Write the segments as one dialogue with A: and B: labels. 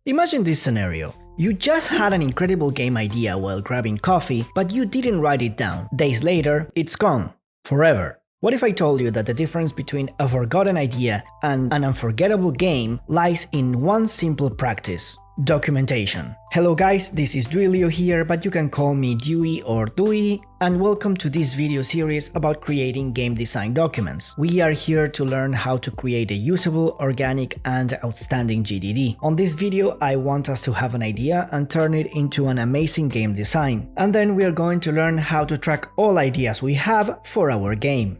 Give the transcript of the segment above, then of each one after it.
A: Imagine this scenario. You just had an incredible game idea while grabbing coffee, but you didn't write it down. Days later, it's gone. Forever. What if I told you that the difference between a forgotten idea and an unforgettable game lies in one simple practice? Documentation. Hello guys, this is Duilio here, but you can call me Dewey or Dewey, and welcome to this video series about creating game design documents. We are here to learn how to create a usable, organic, and outstanding GDD. On this video, I want us to have an idea and turn it into an amazing game design. And then we are going to learn how to track all ideas we have for our game.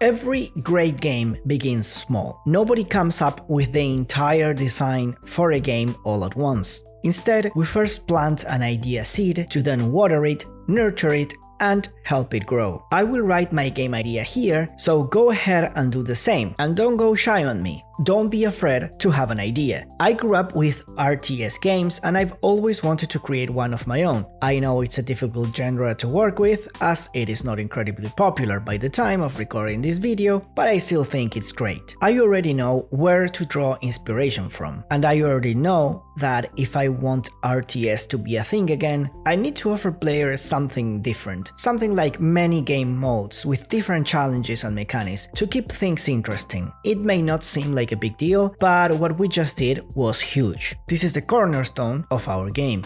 A: Every great game begins small. Nobody comes up with the entire design for a game all at once. Instead, we first plant an idea seed to then water it, nurture it, and help it grow. I will write my game idea here, so go ahead and do the same. And don't go shy on me. Don't be afraid to have an idea. I grew up with RTS games and I've always wanted to create one of my own. I know it's a difficult genre to work with as it is not incredibly popular by the time of recording this video, but I still think it's great. I already know where to draw inspiration from, and I already know that if I want RTS to be a thing again, I need to offer players something different, something like many game modes with different challenges and mechanics to keep things interesting. It may not seem like a big deal, but what we just did was huge. This is the cornerstone of our game.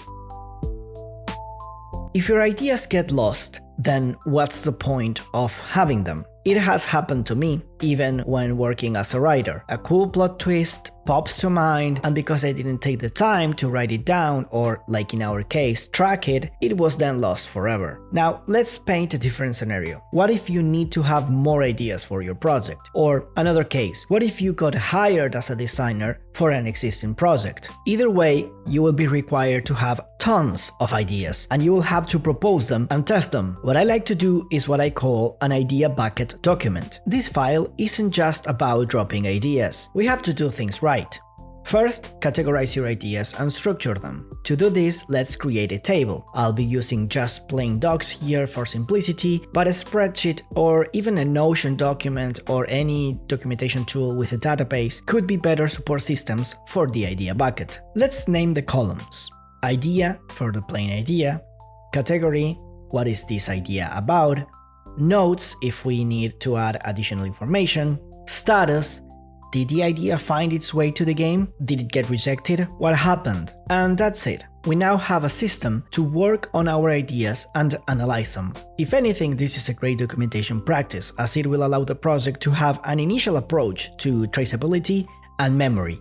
A: If your ideas get lost, then what's the point of having them? It has happened to me, even when working as a writer. A cool plot twist pops to mind, and because I didn't take the time to write it down or, like in our case, track it, it was then lost forever. Now, let's paint a different scenario. What if you need to have more ideas for your project? Or another case, what if you got hired as a designer for an existing project? Either way, you will be required to have tons of ideas, and you will have to propose them and test them. What I like to do is what I call an idea bucket document. This file isn't just about dropping ideas. We have to do things right. First, categorize your ideas and structure them. To do this, let's create a table. I'll be using just plain docs here for simplicity, but a spreadsheet or even a Notion document or any documentation tool with a database could be better support systems for the idea bucket. Let's name the columns. Idea for the plain idea, category, what is this idea about, notes if we need to add additional information, status, did the idea find its way to the game? Did it get rejected? What happened? And that's it. We now have a system to work on our ideas and analyze them. If anything, this is a great documentation practice, as it will allow the project to have an initial approach to traceability and memory.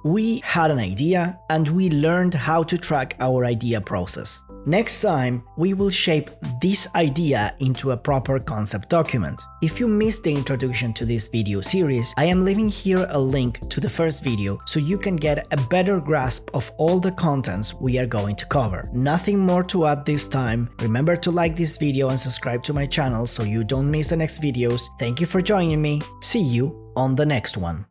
A: We had an idea and we learned how to track our idea process. Next time, we will shape this idea into a proper concept document. If you missed the introduction to this video series, I am leaving here a link to the first video so you can get a better grasp of all the contents we are going to cover. Nothing more to add this time. Remember to like this video and subscribe to my channel so you don't miss the next videos. Thank you for joining me. See you on the next one.